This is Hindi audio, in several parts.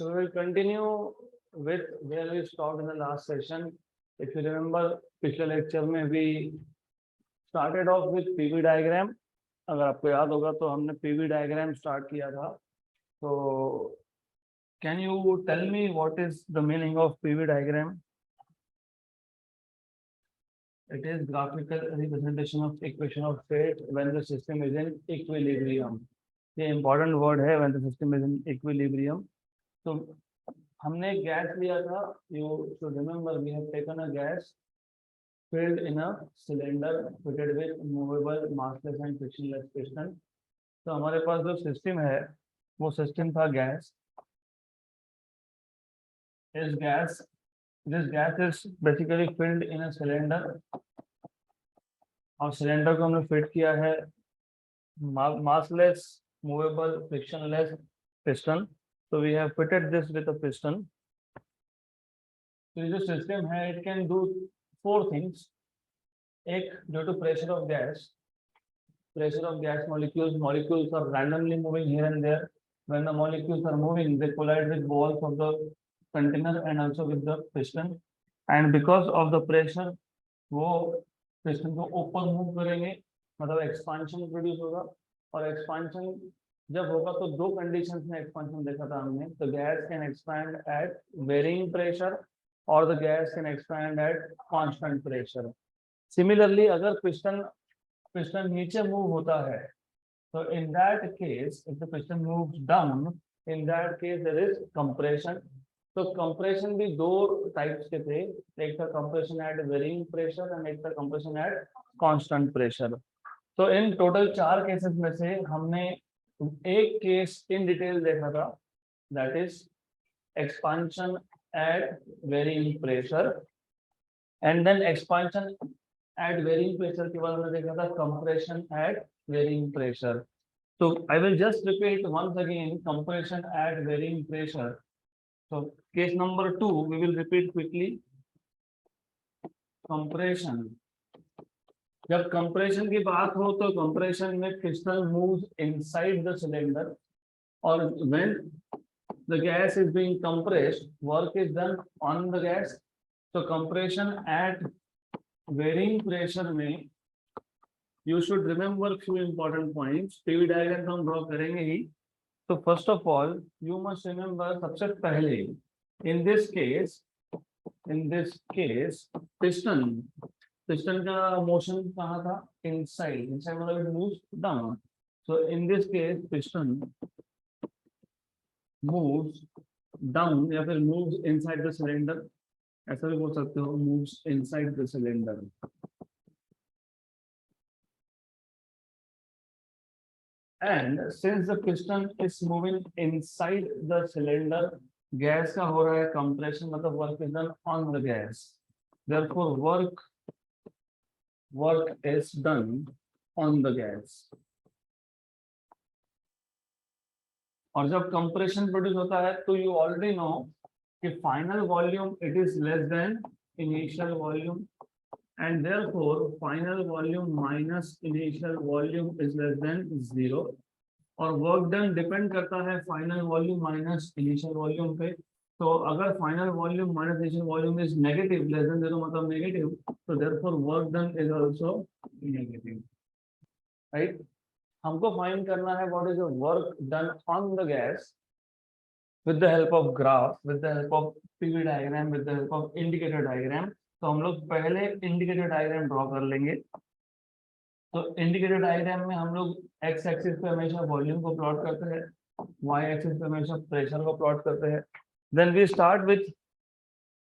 So we will continue with where we stopped in the last session. If you remember, पिछले lecture में we started off with PV diagram. अगर आपको याद होगा तो हमने PV diagram start किया था. So can you tell me what is the meaning of PV diagram? It is graphical representation of equation of state when the system is in equilibrium. ये important word है when the system is in equilibrium. तो हमने गैस लिया था. You should remember we have taken a gas filled in a cylinder fitted with movable massless and frictionless piston. तो हमारे पास जो सिस्टम है वो सिस्टम था gas. This gas is basically filled in a cylinder. और सिलेंडर को हमने फिट किया है massless, movable, frictionless piston. So we have fitted this with a piston. So this system है, it can do 4 things. एक, due to pressure of gas molecules are randomly moving here and there. When the molecules are moving, they collide with walls of the container and also with the piston. And because of the pressure, वो piston को ऊपर move करेंगे, मतलब expansion produce होगा. और expansion जब होगा तो 2 conditions में expansion देखा था हमने. The gas can expand at varying pressure or the gas can expand at constant pressure. Similarly, अगर piston नीचे move होता है, so in that case, if the piston moves down, in that case there is compression. तो compression भी 2 types के थे. एक था compression at varying pressure and एक था compression at constant pressure. तो in total 4 cases में से हमने एक केस इन डिटेल देखा था, that is expansion at varying pressure, and then expansion at varying pressure के बाद हमने देखा था compression at varying pressure. So I will just repeat once again compression at varying pressure. So case number 2 we will repeat quickly. Compression. जब कंप्रेशन की बात हो तो कंप्रेशन में piston moves inside the cylinder, और when the gas is being compressed work is done on the gas. तो कंप्रेशन एट वेरिंग प्रेशर में you should remember few important points. PV diagram हम ड्रॉ करेंगे ही. तो first of all you must remember, सबसे पहले इन दिस केस पिस्टन का मोशन कहाँ था? इनसाइड मतलब it moves down. So in this case piston moves down या फिर मूव्स इनसाइड द सिलेंडर, ऐसा भी बोल सकते हो, moves inside the cylinder. And since the piston is moving inside the cylinder, gas का हो रहा है कंप्रेशन, मतलब work is done on the gas. Therefore work is done on the gas. और जब कंप्रेशन प्रोड्यूस होता है तो यू ऑलरेडी नो कि final volume it is less then initial volume, and therefore final volume minus initial volume is less then 0. और वर्क डन डिपेंड करता है final volume minus initial volume पे. तो अगर final volume minus initial volume is negative, less than 0 मतलब नेगेटिव, तो therefore work done is also negative. Right. हमको फाइंड करना है what is the work done on the gas with the help of graph, with the help of PV diagram, with the help of indicator diagram. तो हम लोग पहले इंडिकेटर डायग्राम ड्रॉ कर लेंगे. तो इंडिकेटर डायग्राम में हम लोग एक्स एक्सिस पे हमेशा वॉल्यूम को प्लॉट करते हैं, वाई एक्सिस पे हमेशा प्रेशर को प्लॉट करते हैं. Then we start with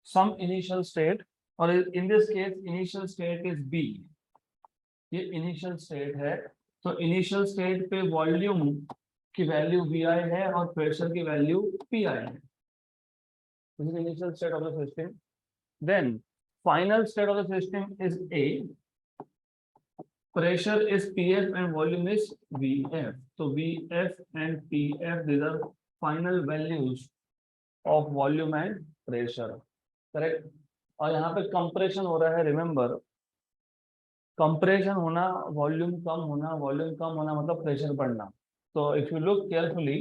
some initial state, or in this case initial state is B. ये initial state है. तो initial state पे वॉल्यूम की वैल्यू Vi है और प्रेशर की वैल्यू Pi है. This is initial state of the system. Then final state of the system is A. Pressure is Pf and volume is Vf. So Vf and Pf, these are final values of volume and pressure. Correct. और यहाँ पे कंप्रेशन हो रहा है. रिमेंबर, कंप्रेशन होना, वॉल्यूम कम होना मतलब प्रेशर बढ़ना. तो if you look carefully,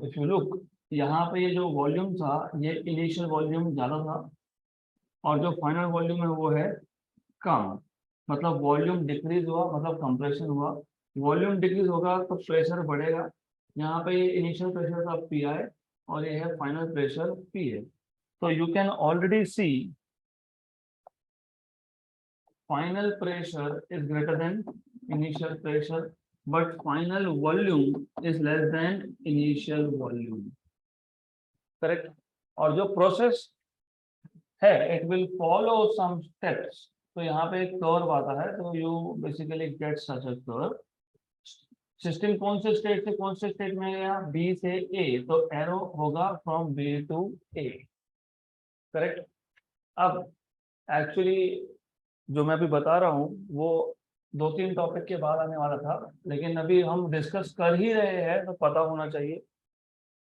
if you look, यहाँ पे ये जो वॉल्यूम था ये इनिशियल वॉल्यूम ज्यादा था और जो फाइनल वॉल्यूम है वो है कम। मतलब वॉल्यूम डिक्रीज हुआ मतलब कंप्रेशन हुआ। वॉल्यूम डिक्रीज होगा तो प्रेशर बढ़ेगा। यहाँ पे ये इनिशियल प्रेशर था पी आई और ये है फाइनल प्रेशर पी ए। तो you can already see final pressure is greater than initial pressure, but final volume is less than initial volume. Correct? और जो प्रोसेस है it will follow some steps. तो यहाँ पे एक कर्व आता है तो you basically get such a curve. System कौन से स्टेट से कौन से स्टेट में गया, बी से ए, तो एरो होगा from B to A. Correct. अब एक्चुअली जो मैं अभी बता रहा हूँ वो 2-3 टॉपिक के बाद आने वाला था, लेकिन अभी हम डिस्कस कर ही रहे हैं तो पता होना चाहिए।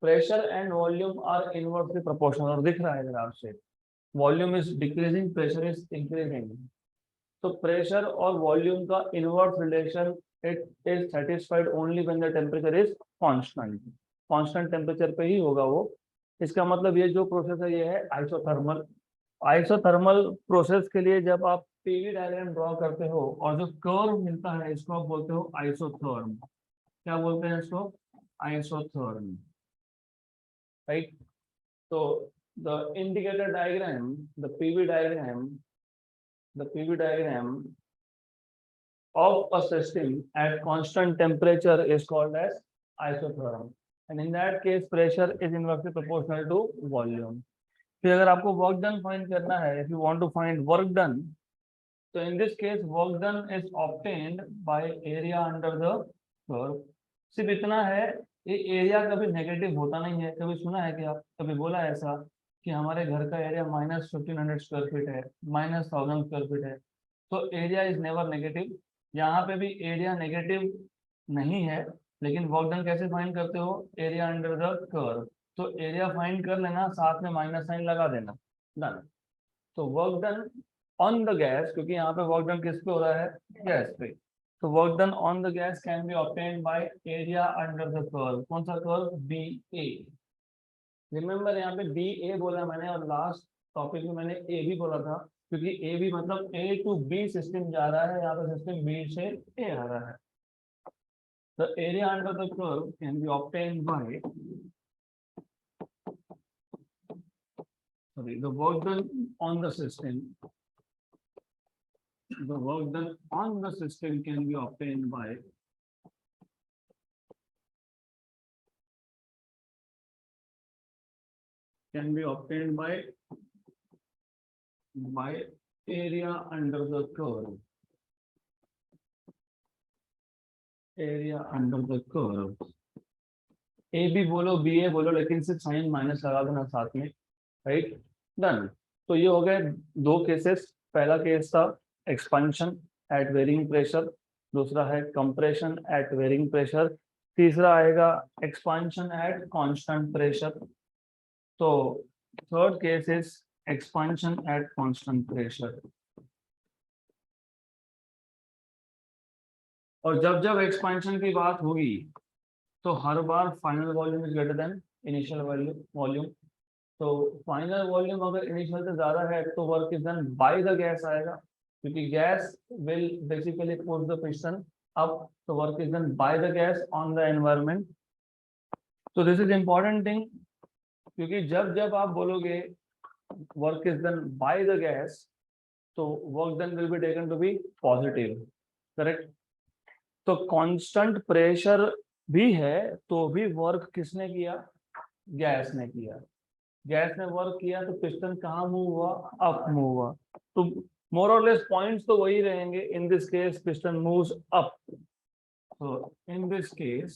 Pressure and volume are inversely proportional, और दिख रहा है ग्राफ से volume is decreasing pressure is increasing. तो प्रेशर और वॉल्यूम का inverse relation it is satisfied only when the temperature is constant. Constant temperature पे ही होगा वो। इसका मतलब ये जो प्रोसेस है ये है आइसोथर्मल। आइसोथर्मल प्रोसेस के लिए जब आप पीवी डायग्राम ड्रॉ करते हो और जो कर्व मिलता है इसको आप बोलते हो आइसोथर्म। क्या बोलते हैं इसको? Isotherm, right. तो the indicator diagram, the PV diagram, the PV diagram of a system at constant temperature is called as isotherm, and in that case pressure is inversely proportional to volume. फिर अगर आपको वर्क डन फाइंड करना है, if you want to find work done, so in this case work done is obtained by area under the curve। सिर्फ इतना है, ये एरिया कभी नेगेटिव होता नहीं है। कभी सुना है कि आप कभी बोला है ऐसा कि हमारे घर का एरिया -1500 स्क्वायर फीट है, -1000 स्क्वायर फीट है, तो एरिया इज नेवर नेगेटिव। यहाँ पे भी एरिया नेगेटिव नहीं है, लेकिन वर्क डन कैसे फाइंड करते हो? Area under the curve. तो एरिया फाइंड कर लेना, साथ में माइनस साइन लगा देना, डन। तो work done on the gas, क्योंकि यहाँ पे वर्क डन किस पे हो रहा है? गैस पे। तो work done on the gas can be obtained by area under the curve. कौन सा कर्व? बी ए। रिमेंबर यहाँ पे बी ए बोला मैंने, और लास्ट टॉपिक में मैंने ए भी बोला था, क्योंकि ए भी मतलब ए टू बी सिस्टम जा रहा है, यहाँ पे सिस्टम बी से ए आ रहा है। The area under the curve can be obtained by, sorry, the work done on the system, the work done on the system can be obtained by area under the curve, area under the curve। ए भी बोलो बी ए बोलो, लेकिन सिर्फ साइन माइनस लगा देना साथ में, राइट, डन। तो ये हो गए दो केसेस। पहला केस था एक्सपेंशन एट वेरिंग प्रेशर, दूसरा है कंप्रेशन एट वेरिंग प्रेशर, तीसरा आएगा एक्सपेंशन एट कांस्टेंट प्रेशर। तो third case is expansion at constant pressure. और जब जब एक्सपेंशन की बात होगी तो हर बार final volume is greater than initial volume. तो फाइनल वॉल्यूम अगर इनिशियल से ज्यादा है तो work is done by the gas आएगा, क्योंकि gas will basically push the piston up, तो work is done by the gas on the environment. तो दिस इज इंपॉर्टेंट थिंग, क्योंकि जब जब आप बोलोगे work is done by the gas तो work done will be taken to be positive, correct. तो कांस्टेंट प्रेशर भी है तो भी वर्क किसने किया? गैस ने किया। गैस ने वर्क किया तो पिस्टन कहाँ मूव हुआ? अप मूव हुआ। तो मोर और लेस पॉइंट्स तो वही रहेंगे। इन this case piston moves up, so in this case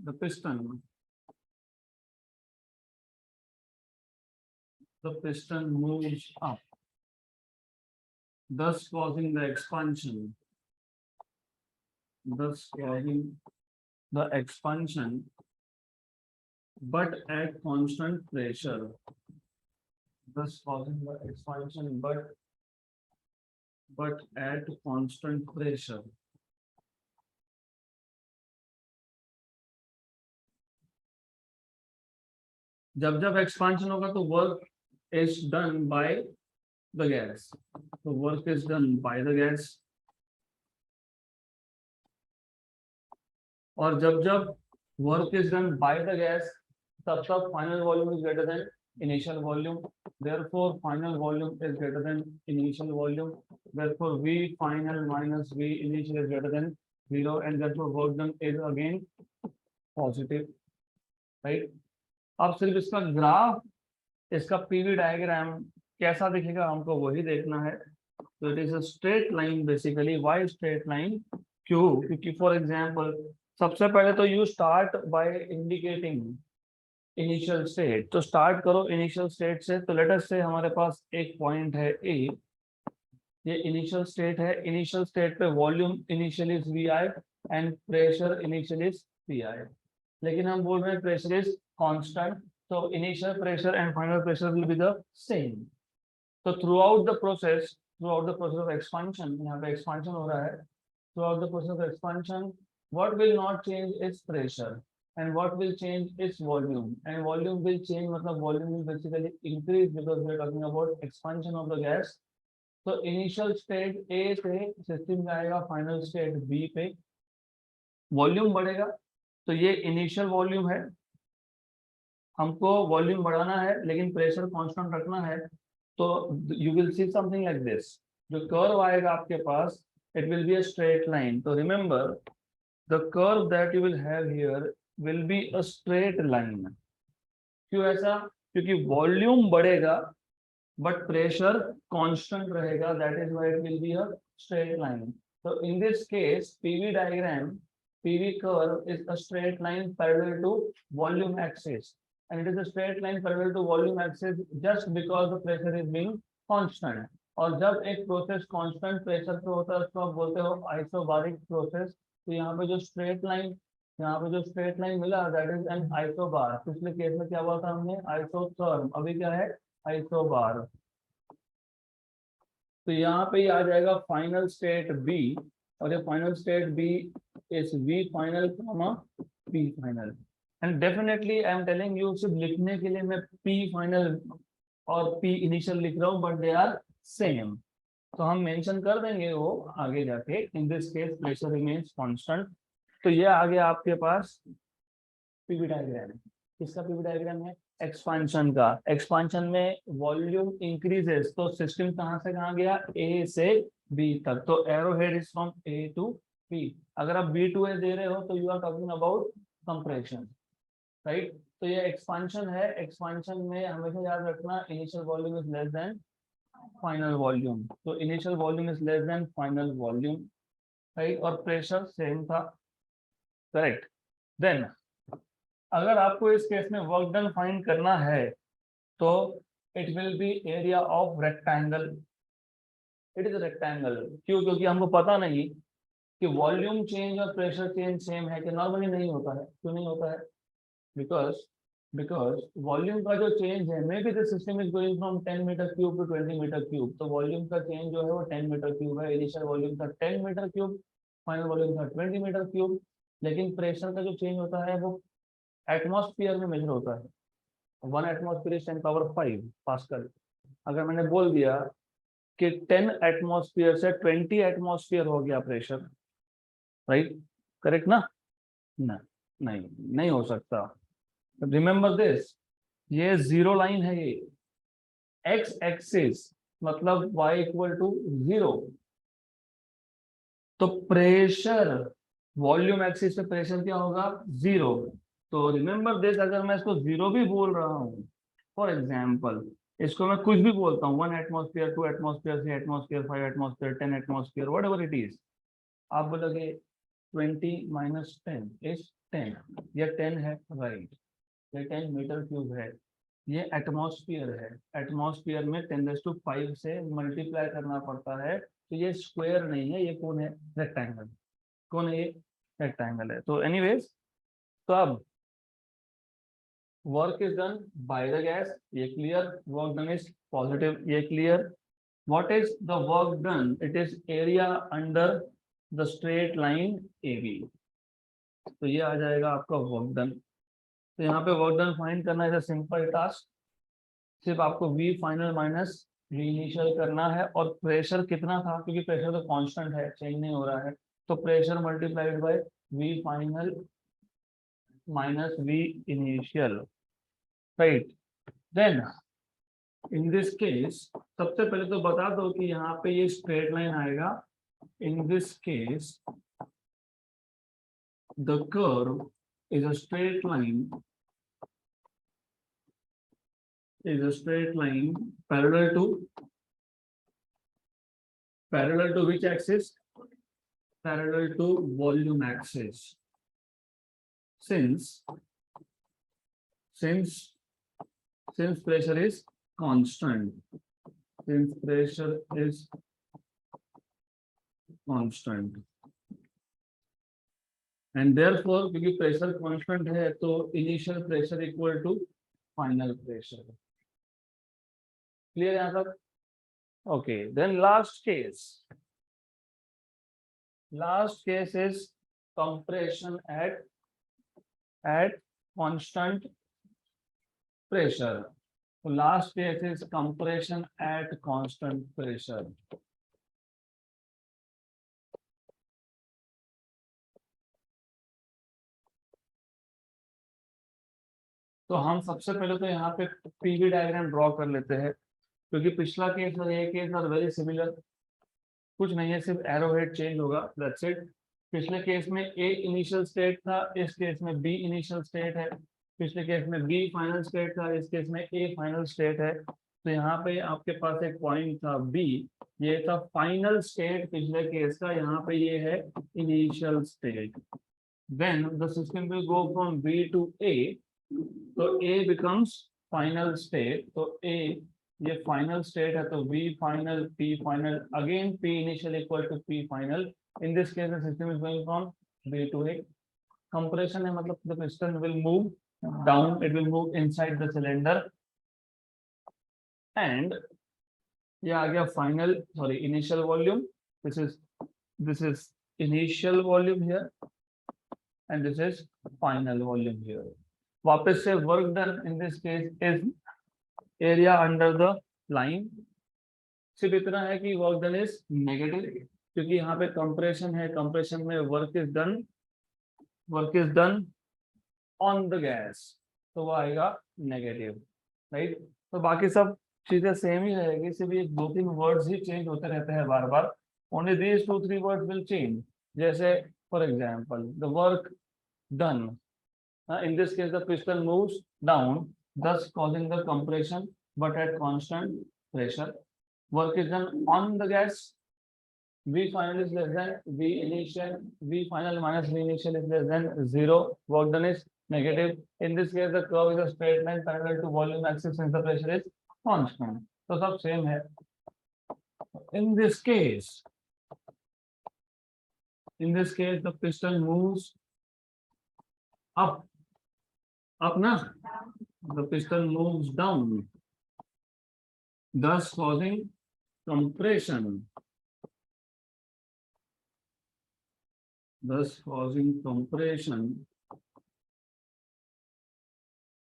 the piston moves up, thus causing the expansion, but at constant pressure, thus causing the expansion but at constant pressure। जब जब एक्सपांशन होगा तो work is done by the gas, तो work is done by the gas. और जब जब work is done by the gas, तब तब final volume is greater than initial volume, therefore final volume is greater than initial volume, therefore V final minus V initial is greater than 0, and therefore work done is again positive, right? अब सिर्फ इसका ग्राफ, इसका पीवी डायग्राम कैसा दिखेगा हमको वही देखना है। तो it is a straight line basically. Why straight line? क्यों? क्योंकि फॉर एग्जांपल सबसे पहले तो you start by indicating initial state, तो स्टार्ट करो इनिशियल स्टेट से। तो लेट अस से हमारे पास एक पॉइंट है ए, ये इनिशियल स्टेट है। इनिशियल स्टेट पे volume initial is V I and pressure initial is P I, लेकिन हम बोल रहे हैं प्रेशर इज कांस्टेंट, तो initial pressure and final pressure will be the same. तो throughout the process of expansion, यहाँ पे एक्सपांशन हो रहा है, throughout the process of expansion what will not change is pressure and what will change is volume, and volume will change मतलब volume will basically increase because we are talking about expansion of the gas। तो इनिशियल स्टेट ए से सिस्टम में आएगा फाइनल स्टेट बी पे, वॉल्यूम बढ़ेगा। तो ये इनिशियल वॉल्यूम है, हमको वॉल्यूम बढ़ाना है लेकिन प्रेशर कांस्टेंट रखना है। तो you will see something like this, जो कर्व आएगा आपके पास it will be a straight line. तो remember the curve that you will have here will be a straight line। क्यों ऐसा? क्योंकि वॉल्यूम बढ़ेगा बट प्रेशर कांस्टेंट रहेगा, that is why it will be a straight line. तो in this case PV diagram, PV curve is a straight line parallel to volume axis, and it is a straight line parallel to volume axis just because the pressure is being constant। और जब एक प्रोसेस कांस्टेंट प्रेशर पे होता है उसको आप बोलते हो आइसोबारिक प्रोसेस। तो यहाँ पे जो स्ट्रेट लाइन, यहाँ पे जो स्ट्रेट लाइन मिला दैट इज एन आइसोबार। पिछले केस में क्या हुआ था हमने? आइसोथर्म, अभी क्या है? आइसोबार। तो यहाँ पे ही आ जाएगा फाइनल स्टेट बी, और ये final state B is V final comma P final. And definitely I am telling you, सिर्फ लिखने के लिए मैं पी फाइनल और पी इनिशियल लिख रहा हूँ बट दे आर सेम। तो हम मेंशन कर देंगे वो आगे जाके। In this case pressure remains constant. तो ये आ गया आपके पास पीवी डायग्राम। किसका पीवी डायग्राम है? एक्सपांशन का। एक्सपांशन में वॉल्यूम इंक्रीजेस, तो सिस्टम कहां से कहां गया? ए से बी तक। तो arrow head is from A to B. अगर आप बी टू ए दे रहे हो तो you are talking about compression, right? तो ये एक्सपांशन है। एक्सपांशन में हमेशा याद रखना initial volume is less than final volume. तो initial volume is less than final volume, right? और प्रेशर सेम था, करेक्ट? देन अगर आपको इस केस में वर्क डन फाइंड करना है तो it will B area of rectangle. It is rectangle. क्यों? क्योंकि हमको पता नहीं कि वॉल्यूम चेंज और प्रेशर चेंज सेम है कि नॉर्मली नहीं होता है। क्यों नहीं होता है? बिकॉज वॉल्यूम का जो चेंज है, may be the system is going from 10 metre cube to 20 metre cube, तो वॉल्यूम का चेंज जो है वो 10 मीटर क्यूब है। इनिशियल वॉल्यूम था 10 मीटर क्यूब, फाइनल वॉल्यूम था 20 मीटर क्यूब। लेकिन प्रेशर का जो चेंज होता है वो एटमॉस्फेयर में मेजर होता है। 1 एटमॉस्फेयर इज 10⁵ पास्कल। अगर मैंने बोल दिया कि 10 एटमॉस्फेयर से 20 एटमॉस्फेयर हो गया प्रेशर, राइट? करेक्ट ना? ना, नहीं, नहीं हो सकता। रिमेंबर दिस, ये जीरो लाइन है। ये एक्स एक्सिस मतलब y इक्वल टू 0। तो प्रेशर, वॉल्यूम एक्सिस पे प्रेशर क्या होगा? 0। तो रिमेंबर दिस, अगर मैं इसको 0 भी बोल रहा हूँ, फॉर एग्जाम्पल इसको मैं कुछ भी बोलता हूँ, 1 atmosphere, 2 atmosphere, 3 atmosphere, 5 atmosphere, 10 atmosphere, what ever it is, आप बोलोगे 20 माइनस 10 इज 10। ये 10 है, राइट? ये 10 मीटर क्यूब है। ये एटमॉस्फेयर है। एटमॉस्फेयर में 10⁵ से मल्टीप्लाई करना पड़ता है। तो ये स्क्वायर नहीं है, ये कौन है? रेक्टेंगल। कौन है ये? रेक्टेंगल है। तो एनीवेज, तो अब work is done by the gas, ये क्लियर। वर्क डन इज पॉजिटिव, ये क्लियर। What is the work done? It is area under the straight line A B. तो ये आ जाएगा आपका वर्क डन। तो यहाँ पे वर्क डन फाइंड करना है सिंपल टास्क, सिर्फ आपको V final minus V initial करना है, और प्रेशर कितना था क्योंकि प्रेशर तो कांस्टेंट है, चेंज नहीं हो रहा है, तो pressure multiplied by V final minus V initial, right. Then in this case सबसे पहले तो बता दो कि यहाँ पे ये स्ट्रेट लाइन आएगा। इन this case the curve is a straight line, is a straight line parallel to which axis? Parallel to volume axis. Since pressure is constant, since pressure is constant, and therefore क्योंकि pressure constant है तो initial pressure equal to final pressure. Clear यहाँ तक? Okay, then last case is compression at constant pressure. So last case is compression at constant pressure. तो हम सबसे पहले तो यहाँ पे पीवी डायग्राम ड्रॉ कर लेते हैं, क्योंकि पिछला केस और ये केस आर वेरी सिमिलर, कुछ नहीं है, सिर्फ एरो हेड चेंज होगा, दैट्स इट। पिछले केस में ए इनिशियल स्टेट था, इस केस में बी इनिशियल स्टेट है। पिछले केस में बी फाइनल स्टेट था, इस केस में ए फाइनल स्टेट है। तो यहाँ पे आपके पास एक पॉइंट था बी, ये था फाइनल स्टेट पिछले केस का, यहाँ पे ये है initial state. Then the system will go from B to A, तो ए बिकम्स फाइनल स्टेट, तो ए ये फाइनल स्टेट है, तो V final P final, again P initial equal to P final. In this case the system is going from B to A। Compression है मतलब the piston will move down, it will move inside the cylinder, and ये आ गया final, sorry initial volume, this is initial volume here and this is final volume here. वापस से work done in this case is area under the line, सिर्फ इतना है कि वर्क डन इज नेगेटिव, क्योंकि यहाँ पे कंप्रेशन है, कंप्रेशन में work is done on the gas, तो वो आएगा नेगेटिव, राइट। तो बाकी सब चीजें सेम ही रहेगी, सिर्फ ये 2-3 वर्ड्स ही चेंज होते रहते हैं बार बार, only these 2-3 words will change. जैसे for example the work done, in this case the piston moves down, thus causing the compression but at constant pressure. Work is done on the gas, V final is less than V initial, V final minus V initial is less than 0, work done is negative. In this case the curve is a straight line parallel to volume axis since the pressure is constant, तो सब same है। In this case the piston moves up ना, the piston moves down, thus causing compression,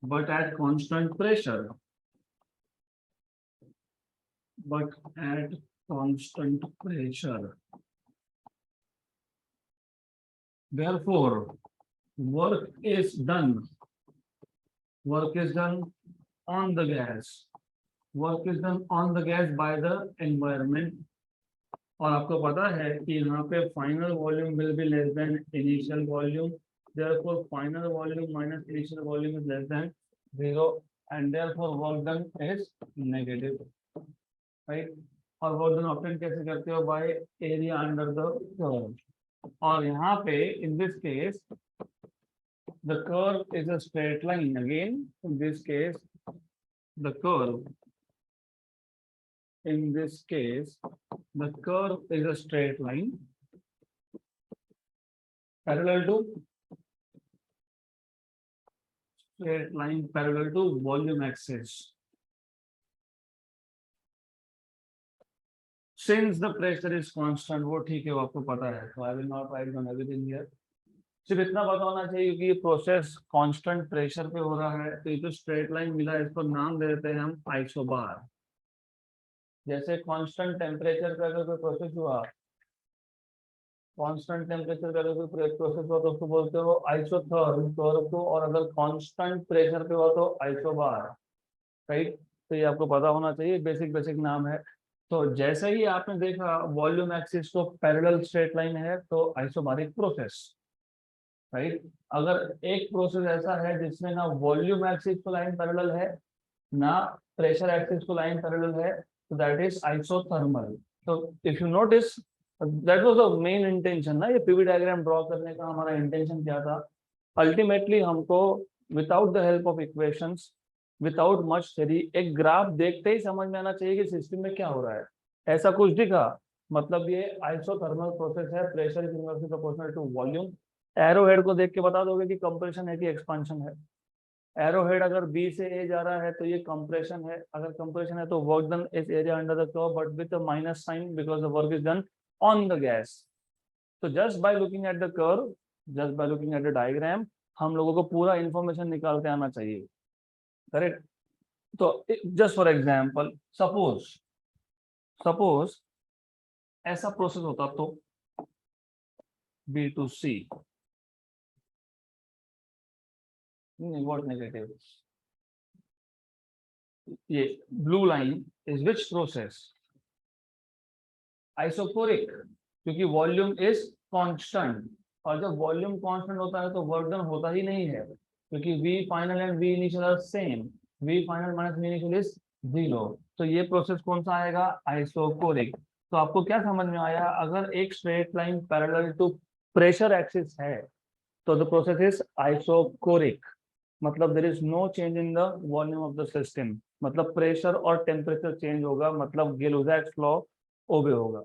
but at constant pressure, therefore work is done on the gas, by the environment। और आपको पता है कि यहाँ पे final volume will be less than initial volume, therefore final volume minus initial volume is less than 0 and therefore work done is negative, right। और वर्क डन ऑप्शन कैसे करते हो? Bye area under the curve. और यहाँ पे इन this case the curve is a straight line again. In this case the curve is a straight line parallel to volume axis, since the pressure is constant। वो ठीक है, वो आपको पता है, so I will not write down everything here। सिर्फ इतना पता होना चाहिए कि ये प्रोसेस कांस्टेंट प्रेशर पे हो रहा है, तो ये जो स्ट्रेट लाइन मिला है इसको नाम दे देते हैं हम आइसोबार। जैसे कांस्टेंट टेम्परेचर पे अगर कोई प्रोसेस हुआ, कांस्टेंट टेम्परेचर पे अगर कोई प्रोसेस हुआ तो उसको बोलते हो आइसोथर्म को, और अगर कांस्टेंट प्रेशर पे हुआ तो आइसोबार, राइट। तो ये आपको पता होना चाहिए, बेसिक बेसिक नाम है। तो जैसे ही आपने देखा वॉल्यूम एक्सिस तो पैरेलल स्ट्रेट लाइन है तो आइसोबारिक प्रोसेस, राइट। अगर एक प्रोसेस ऐसा है जिसमें ना वॉल्यूम एक्सिस को लाइन पैरेलल है ना प्रेशर एक्सिस को लाइन पैरेलल है, तो दैट इज आइसोथर्मल। तो if you notice that was the main intention ना, ये पीवी डायग्राम ड्रॉ करने का हमारा इंटेंशन क्या था। अल्टीमेटली हमको without the help of equations, without much theory, एक ग्राफ देखते ही समझ में आना चाहिए कि सिस्टम में क्या हो रहा है। ऐसा कुछ दिखा मतलब ये आइसोथर्मल प्रोसेस है, pressure is inversely proportional to volume. Arrow head को देख के बता दोगे कि कंप्रेशन है कि एक्सपांशन है। एरो हेड अगर बी से ए जा रहा है तो ये कंप्रेशन है, अगर कंप्रेशन है तो work done is area under the curve but with a minus sign because the work is done on the gas. तो just by looking at the curve, just by looking at the diagram, हम लोगों को पूरा इंफॉर्मेशन निकाल के आना चाहिए, करेक्ट। तो just for example, suppose suppose ऐसा प्रोसेस होता तो B to C, what negative, ये blue line is which process, isochoric, क्योंकि वॉल्यूम इज कांस्टेंट, और जब वॉल्यूम कांस्टेंट होता है तो वर्क डन होता ही नहीं है, क्योंकि V final and V initial are same, V final minus V initial is 0। तो ये प्रोसेस कौन सा आएगा, आइसोकोरिक। तो आपको क्या समझ में आया, अगर एक straight line parallel to pressure axis है तो द प्रोसेस इज आइसोकोरिक, मतलब there is no change in the volume of the system, मतलब प्रेशर और टेम्परेचर चेंज होगा, मतलब गिलुज़ैक्स लॉ ओबे होगा।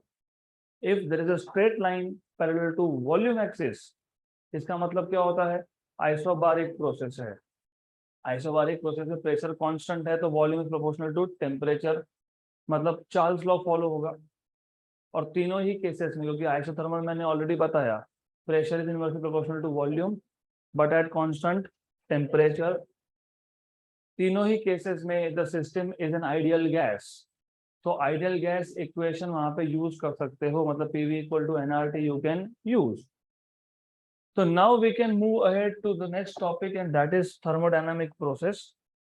If there is a straight line parallel to volume axis, इसका मतलब क्या होता है, आइसोबारिक प्रोसेस है। आइसोबारिक प्रोसेस में प्रेशर कांस्टेंट है तो volume is proportional to temperature, मतलब चार्ल्स लॉ फॉलो होगा। और तीनों ही केसेस में, क्योंकि आइसोथर्मल मैंने ऑलरेडी बताया, pressure is inversely proportional to volume but at constant temperature. तीनों ही केसेस में the system is an ideal gas, तो आइडियल गैस इक्वेशन वहां पे यूज कर सकते हो, मतलब PV equal to nRT you can use. तो now we can move ahead to the next topic and that is thermodynamic process.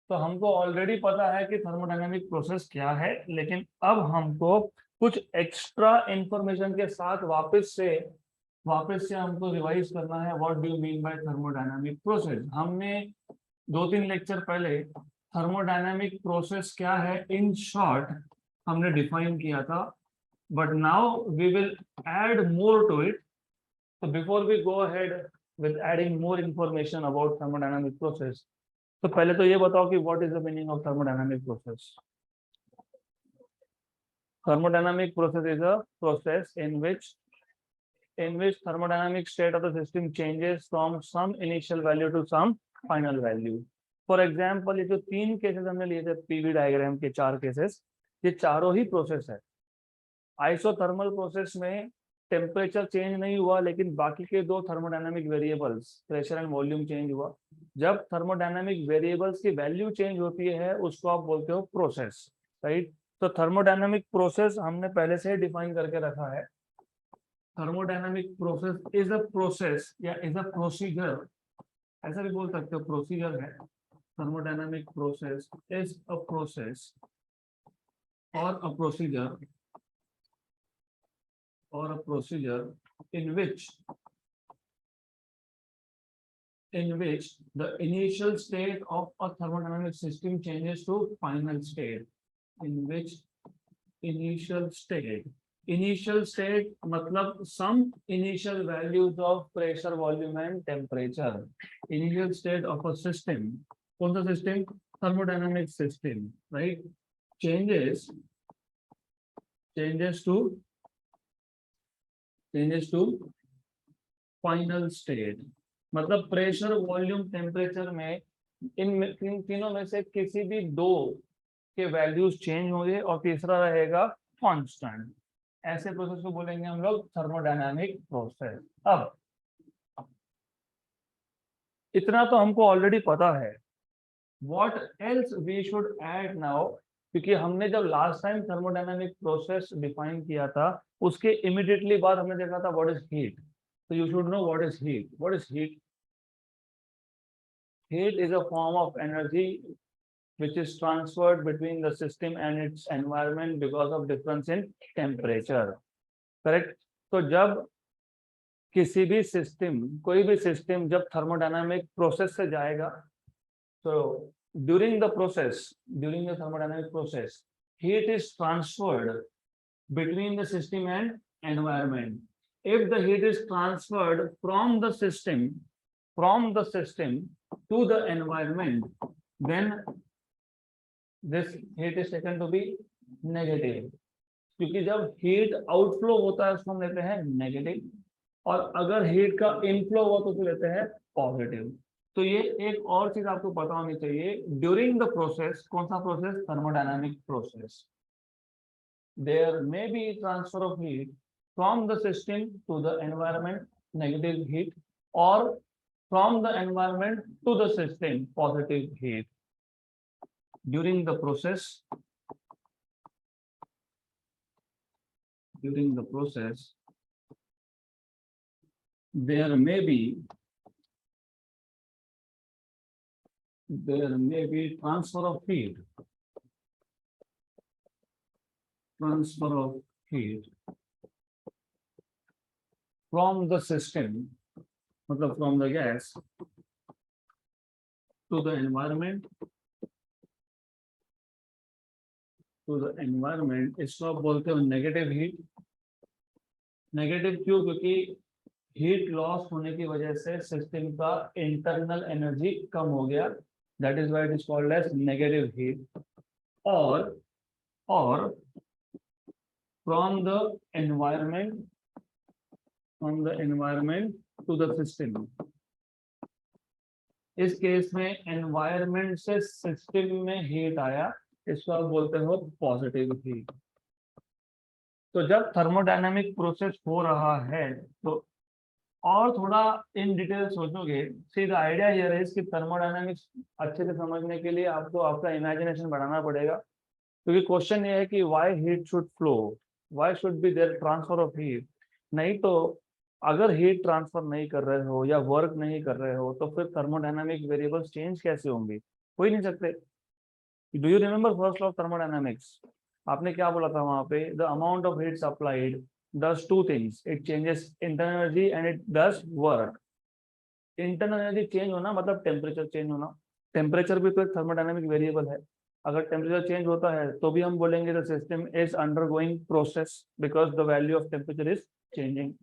तो हमको ऑलरेडी पता है कि थर्मोडायनामिक प्रोसेस क्या है, लेकिन अब हमको कुछ एक्स्ट्रा इंफॉर्मेशन के साथ वापस से हमको रिवाइज करना है, what do you mean by thermodynamic process. हमने 2-3 लेक्चर पहले थर्मोडायनामिक प्रोसेस क्या है इन शॉर्ट हमने डिफाइन किया था, but now we will add more to it. So before we go ahead with adding more information about thermodynamic process, तो पहले तो ये बताओ कि what is the meaning of thermodynamic process? Thermodynamic process is a process in which thermodynamic state of the system changes from some initial value to some final value. For example, ये जो 3 केसेस हमने लिए थे पीवी डायग्राम के, 4 केसेस, ये चारों ही प्रोसेस है। आइसोथर्मल प्रोसेस में टेम्परेचर चेंज नहीं हुआ, लेकिन बाकी के 2 thermodynamic variables pressure and volume change हुआ। जब थर्मोडायनामिक वेरिएबल्स की वैल्यू चेंज होती है उसको आप बोलते हो प्रोसेस, राइट। तो थर्मोडायनामिक प्रोसेस हमने पहले से डिफाइन करके रखा है। Thermodynamic process is a process या इज अ प्रोसीजर, ऐसा भी बोल सकते हो, प्रोसीजर है। Thermodynamic process is a process और a procedure or a procedure in which the initial state of a thermodynamic system changes to final state, in which initial state मतलब some initial values of pressure, volume and temperature, initial state of a system, कौन सा system, thermodynamic system, right, changes to final state, मतलब प्रेशर, वॉल्यूम, टेम्परेचर में इन तीनों में से किसी भी 2 के वैल्यूज चेंज होंगे और तीसरा रहेगा कांस्टेंट। ऐसे प्रोसेस को बोलेंगे हम लोग थर्मोडायनामिक प्रोसेस। अब इतना तो हमको ऑलरेडी पता है. What else we should add now? क्योंकि हमने जब last time thermodynamic process define किया था, उसके इमीडिएटली बाद हमने देखा था व्हाट इज हीट. तो you should know what is heat. What is heat? Heat is a form of energy which is transferred between the system and its environment because of difference in temperature. Correct? तो जब किसी भी सिस्टम, कोई भी सिस्टम जब थर्मोडायनामिक प्रोसेस से जाएगा, तो during the thermodynamic process, heat is transferred between the system and environment. If the heat is transferred from the system to the environment, then this heat is taken to be negative. क्योंकि जब हीट आउटफ्लो होता है उसको हम लेते हैं नेगेटिव, और अगर हीट का इनफ्लो हो तो उसको लेते हैं पॉजिटिव. तो ये एक और चीज आपको पता होनी चाहिए. ड्यूरिंग द प्रोसेस, कौन सा process? Thermodynamic process. There may be transfer of heat from the system to the environment, negative heat, और from the environment to the system, positive heat. During the process, there may be transfer of heat from the system, मतलब from the gas to the environment, इसको आप बोलते हो नेगेटिव हीट. नेगेटिव क्यों? क्योंकि हीट लॉस होने की वजह से सिस्टम का इंटरनल एनर्जी कम हो गया. That is why it is called as negative heat. और from the environment to the system. इस केस में एनवायरनमेंट से सिस्टम में हीट आया, इसको आप बोलते हो पॉजिटिव हीट. तो जब थर्मोडायनामिक प्रोसेस हो रहा है, तो और थोड़ा इन डिटेल सोचोगे, see the idea here is कि थर्मोडायनामिक्स अच्छे से समझने के लिए आपको आपका इमेजिनेशन बढ़ाना पड़ेगा. क्योंकि क्वेश्चन ये है कि why heat should flow, why should be there transfer of heat. नहीं तो अगर हीट ट्रांसफर नहीं कर रहे हो या वर्क नहीं कर रहे हो, तो फिर थर्मोडायनामिक वेरिएबल्स चेंज कैसे होंगे? हो ही नहीं सकते. Do you remember first law of thermodynamics? आपने क्या बोला था वहां पे? The amount of heat supplied does two things. It changes internal energy and it does work. Internal energy change होना मतलब टेम्परेचर चेंज होना. टेम्परेचर भी तो एक थर्मोडायनामिक वेरिएबल है. अगर टेम्परेचर चेंज होता है तो भी हम बोलेंगे the system is undergoing process because the value of temperature is changing.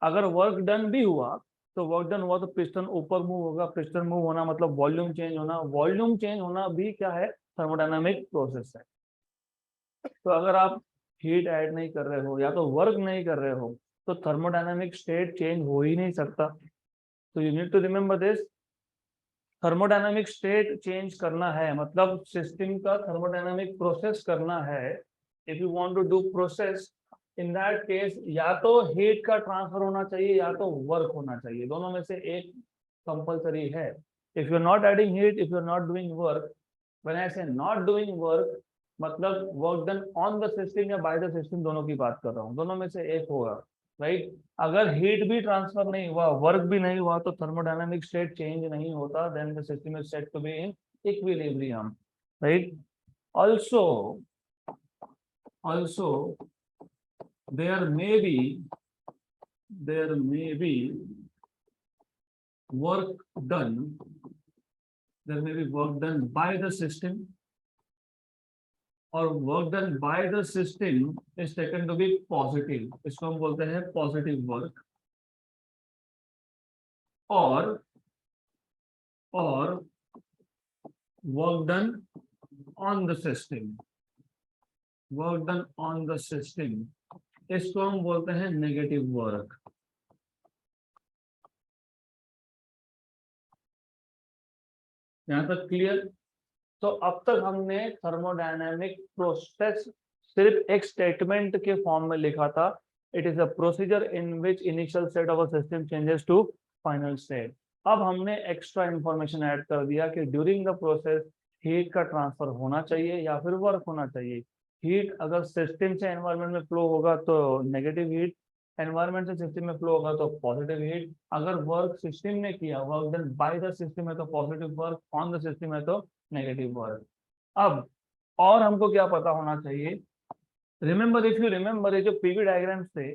अगर वर्क डन भी हुआ तो वर्क डन हुआ तो पिस्टन ऊपर मूव होगा. पिस्टन मूव होना मतलब वॉल्यूम चेंज होना. वॉल्यूम चेंज होना भी क्या है? थर्मोडायनामिक प्रोसेस है. तो अगर आप हीट ऐड नहीं कर रहे हो या तो वर्क नहीं कर रहे हो, तो थर्मोडायनामिक स्टेट चेंज हो ही नहीं सकता. तो you need to remember this. Thermodynamic state change करना है मतलब सिस्टम का थर्मोडायनामिक प्रोसेस करना है. If you want to do process, in that case या तो हीट का ट्रांसफर होना चाहिए या तो वर्क होना चाहिए. दोनों में से एक कंपलसरी है. If you are not adding heat, if you are not doing work, when I say not doing work मतलब work done on the system या बाय द सिस्टम, दोनों की बात कर रहा हूँ. दोनों में से एक होगा, राइट. अगर हीट भी ट्रांसफर नहीं हुआ, वर्क भी नहीं हुआ, तो थर्मोडायनामिक स्टेट चेंज नहीं होता. Then the system is said to be in equilibrium, right. also there may be work done by the system, और work done by the system is taken to be positive. इसको हम बोलते हैं पॉजिटिव वर्क. और work done on the system, इसको हम बोलते हैं नेगेटिव वर्क. यहां तक क्लियर? तो अब तक हमने थर्मोडायनामिक प्रोसेस सिर्फ एक स्टेटमेंट के फॉर्म में लिखा था. It is a procedure in which initial state of a system changes to final state. अब हमने एक्स्ट्रा इंफॉर्मेशन ऐड कर दिया कि ड्यूरिंग द प्रोसेस हीट का ट्रांसफर होना चाहिए या फिर वर्क होना चाहिए। हीट अगर सिस्टम से एनवायरनमेंट में फ्लो होगा तो नेगेटिव हीट, एनवायरनमेंट से सिस्टम में फ्लो होगा तो पॉजिटिव हीट। अगर वर्क सिस्टम ने किया, work done by the system है तो positive work, on the system है तो नेगेटिव वर्क। अब और हमको क्या पता होना चाहिए, रिमेंबर, इफ यू रिमेंबर, ये जो पीवी डायग्राम थे,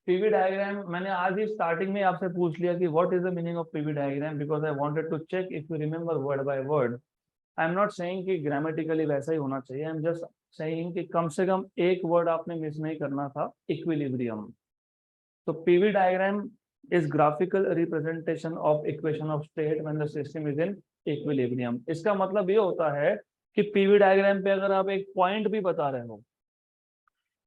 पीवी डायग्राम मैंने आज ही स्टार्टिंग में आपसे पूछ लिया कि what is the meaning of PV diagram, because I wanted to check if you remember word by word. I am not saying कि ग्रामेटिकली वैसा ही होना चाहिए, आई एम जस्ट सेइंग कि कम से कम एक वर्ड आपने मिस नहीं करना था, इक्विलिब्रियम। तो PV diagram is graphical representation of equation of state when the system is in equilibrium. इसका मतलब ये होता है कि पीवी डायग्राम पे अगर आप एक पॉइंट भी बता रहे हो,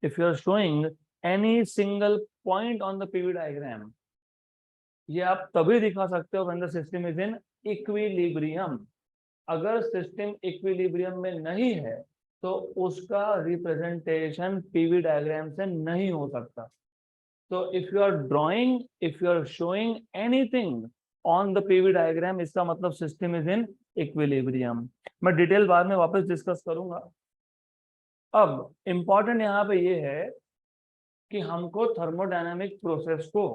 if you are showing any single point on the PV diagram, ये आप तभी दिखा सकते हो when the system is in equilibrium. अगर सिस्टम इक्विलिब्रियम में नहीं है तो उसका रिप्रेजेंटेशन पीवी डायग्राम से नहीं हो सकता। तो if you are drawing, if you are showing anything on the PV diagram, इसका मतलब सिस्टम इज इन इक्विलिब्रियम। मैं डिटेल बाद में वापस डिस्कस करूंगा। अब इंपॉर्टेंट यहाँ पे ये है कि हमको थर्मोडायनामिक प्रोसेस को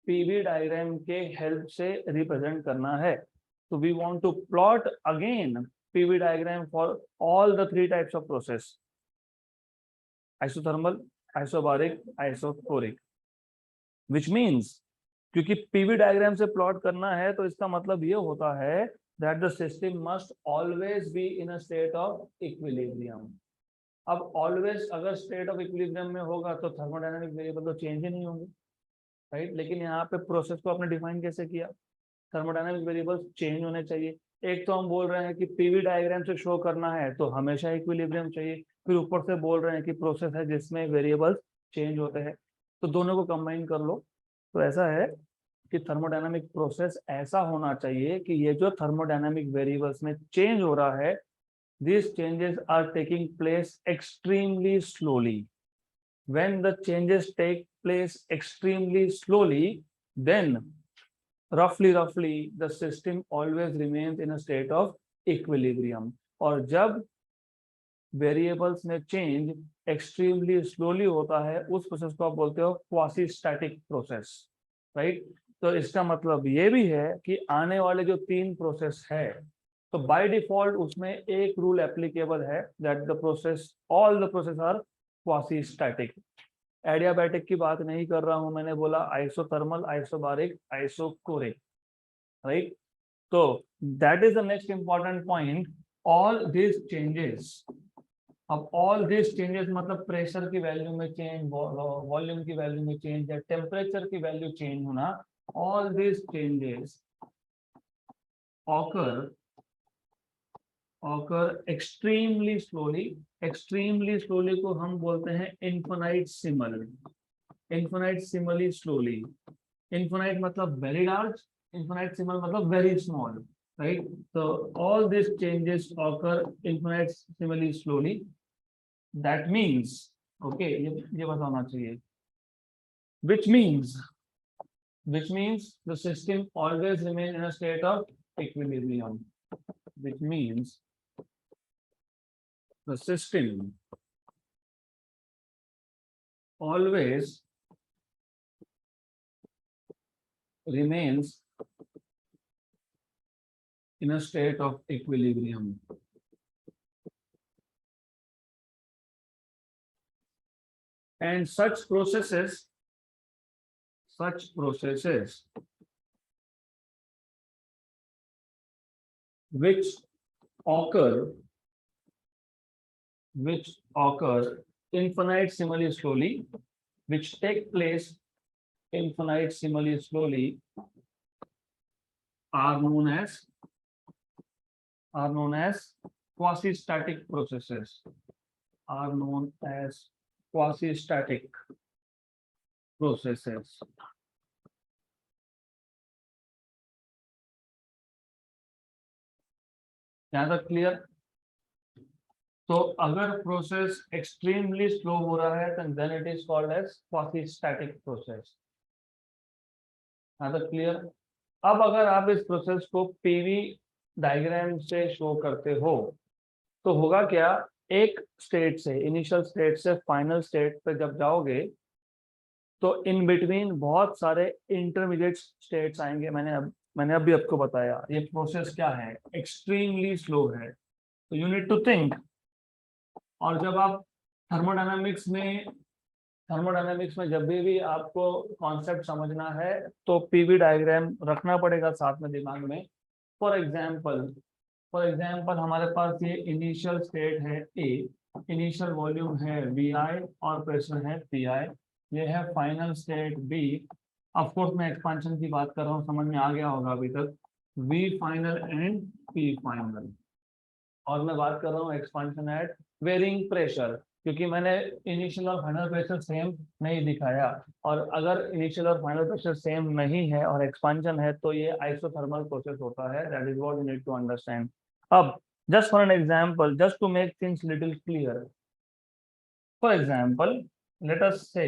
पीवी डायग्राम के हेल्प से रिप्रेजेंट करना है। So we want to plot again PV diagram for all the three types of process: isothermal, isobaric, isochoric. Which means, क्योंकि PV diagram से plot करना है तो इसका मतलब ये होता है that the system must always be in a state of equilibrium. अब always अगर state of equilibrium में होगा तो thermodynamic variable तो change ही नहीं होंगे, राइट? लेकिन यहाँ पे प्रोसेस को आपने डिफाइन कैसे किया, थर्मोडायनामिक वेरिएबल्स चेंज होने चाहिए। एक तो हम बोल रहे हैं कि पीवी डायग्राम से शो करना है तो हमेशा इक्विलिब्रियम चाहिए, फिर ऊपर से बोल रहे हैं कि प्रोसेस है जिसमें वेरिएबल्स चेंज होते हैं, तो दोनों को कंबाइन कर लो। तो ऐसा है कि थर्मोडायनामिक प्रोसेस ऐसा होना चाहिए कि ये जो थर्मोडायनामिक वेरिएबल्स में चेंज हो रहा है, this changes are taking place extremely slowly. When the changes take place extremely slowly, then roughly the system always remains in a state of equilibrium। और जब वेरिएबल्स में चेंज एक्सट्रीमली स्लोली होता है उस प्रोसेस को आप बोलते हो क्वासी स्टैटिक प्रोसेस, राइट? तो इसका मतलब ये भी है कि आने वाले जो तीन प्रोसेस है तो बाय डिफॉल्ट उसमें एक रूल एप्लीकेबल है, that the process, all the process are quasi static. Adiabatic की बात नहीं कर रहा हूं, मैंने बोला आइसोथर्मल, आइसोबारिक, आइसोकोरिक, राइट? तो that is the next important point, all this changes. अब ऑल दिस चेंजेस मतलब प्रेशर की वैल्यू में चेंज, वॉल्यूम की वैल्यू में चेंज या टेम्परेचर की वैल्यू चेंज होना, all this changes occur extremely slowly. Extremely slowly को हम बोलते हैं इन्फिनिटेसिमल, इन्फिनिटेसिमली स्लोली। इन्फिनिट मतलब वेरी लार्ज, इन्फिनिटेसिमल मतलब वेरी स्मॉल, राइट? तो all this changes occur infinitesimally slowly. That means, okay, ये बताना चाहिए, which means the system always remain in a state of equilibrium, which means the system always remains in a state of equilibrium. And such processes which occur infinitesimally slowly, which take place infinitesimally slowly, are known as quasi-static processes. Are known as quasi-static processes. यहाँ तक क्लियर? तो अगर प्रोसेस एक्सट्रीमली स्लो हो रहा है then it is called as quasi-static process. यहाँ तक क्लियर? अब अगर आप इस प्रोसेस को पीवी डायग्राम से शो करते हो तो होगा क्या, एक स्टेट से, इनिशियल स्टेट से फाइनल स्टेट पे जब जाओगे तो इन बिटवीन बहुत सारे इंटरमीडिएट स्टेट्स आएंगे। मैंने अभी आपको बताया ये प्रोसेस क्या है, एक्सट्रीमली स्लो है, तो यू नीड टू थिंक। और जब आप थर्मोडायनामिक्स में जब भी आपको कॉन्सेप्ट समझना है तो पीवी डायग्राम रखना पड़ेगा साथ में दिमाग में। फॉर एग्जाम्पल हमारे पास ये इनिशियल स्टेट है ए, इनिशियल वॉल्यूम है वी आई और प्रेशर है पी आई। ये है final state B. Of course मैं एक्सपांशन की बात कर रहा हूँ, समझ में आ गया होगा अभी तक, V final and P final. और मैं बात कर रहा हूँ एक्सपांशन एट वेरिंग प्रेशर, क्योंकि मैंने इनिशियल और फाइनल प्रेशर सेम नहीं दिखाया। और अगर इनिशियल और फाइनल प्रेशर सेम नहीं है और एक्सपांशन है तो ये आइसोथर्मल प्रोसेस होता है। That is what you need to understand. अब just for an example, just to make things little clear, for example let us से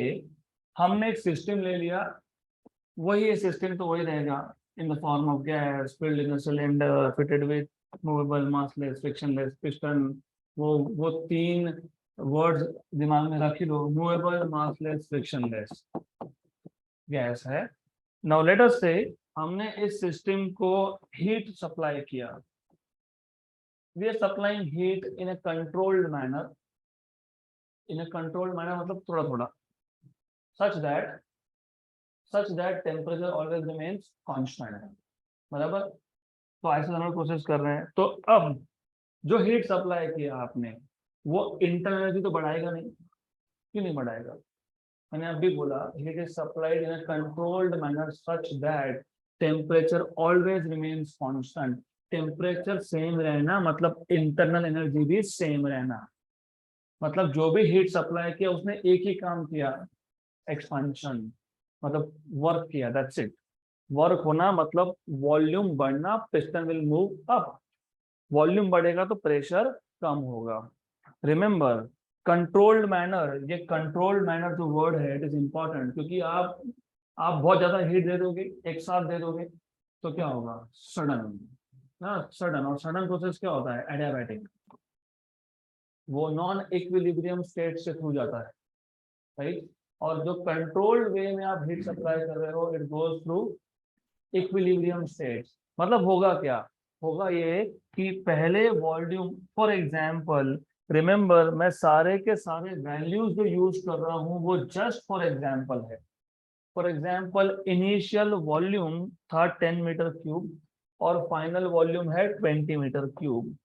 हमने एक सिस्टम ले लिया, वही सिस्टम तो वही रहेगा in the form of gas filled in cylinder fitted with movable massless frictionless piston. वो तीन वर्ड्स दिमाग में रख ही लो, मूवेबल मासलेस फ्रिक्शनलेस गैस है। नाउ लेट अस से हमने इस सिस्टम को हीट सप्लाई किया, we are supplying heat in a controlled manner, मतलब थोड़ा थोड़ा, such that temperature always remains constant, बराबर। तो आइसोथर्मल प्रोसेस कर रहे हैं, तो अब जो हीट सप्लाई किया आपने वो इंटरनल एनर्जी तो बढ़ाएगा नहीं, क्यों नहीं बढ़ाएगा? मैंने अभी बोला heat is supplied in a controlled manner such that temperature always remains constant. Temperature same रहना मतलब इंटरनल एनर्जी भी सेम रहना, मतलब जो भी हीट सप्लाई किया उसने एक ही काम किया, एक्सपांशन, मतलब वर्क किया, दैट्स इट। वर्क होना मतलब वॉल्यूम बढ़ना, piston will move up, volume बढ़ेगा तो प्रेशर कम होगा। रिमेंबर कंट्रोल्ड मैनर, ये कंट्रोल्ड मैनर जो वर्ड है इट इज इंपॉर्टेंट, क्योंकि आप बहुत ज्यादा हीट दे दोगे, एक साथ दे दोगे तो क्या होगा, सडन ना, सडन। और सडन प्रोसेस क्या होता है, एडियाबैटिक, वो नॉन इक्विलिब्रियम स्टेट से थ्रू जाता है, राइट। और जो कंट्रोल्ड वे में आप हीट सप्लाई कर रहे हो it goes through equilibrium states. मतलब होगा क्या, होगा ये कि पहले वॉल्यूम, फॉर एग्जांपल रिमेंबर मैं सारे के सारे वैल्यूज जो यूज कर रहा हूं वो जस्ट फॉर एग्जांपल है। फॉर एग्जांपल इनिशियल वॉल्यूम था 10 मीटर क्यूब और फाइनल वॉल्यूम है 20 मीटर क्यूब,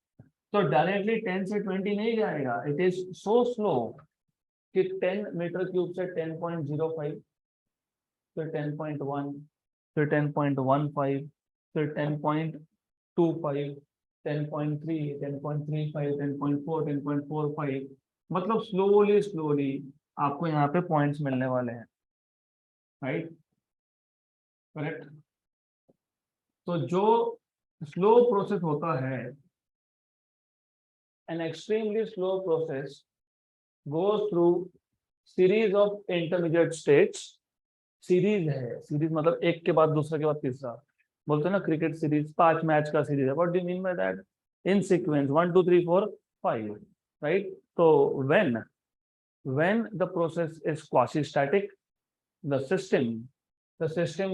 तो डायरेक्टली 10 से 20 नहीं जाएगा, इट इज सो स्लो कि 10 मीटर क्यूब से 10.05, फिर 10.1, फिर 10.15, फिर 10.25, 10.3, 10.35, 10.4, 10.45, मतलब स्लोली स्लोली आपको यहाँ पे पॉइंट्स मिलने वाले हैं, राइट, करेक्ट। तो जो स्लो प्रोसेस होता है, an extremely slow process goes through series of intermediate states। Series है, सीरीज मतलब एक के बाद दूसरा के बाद तीसरा, बोलते हैं ना क्रिकेट सीरीज 5 मैच का सीरीज है, what do you mean by that, in sequence 1 2 3 4 5, right. तो when the process is quasi static, the system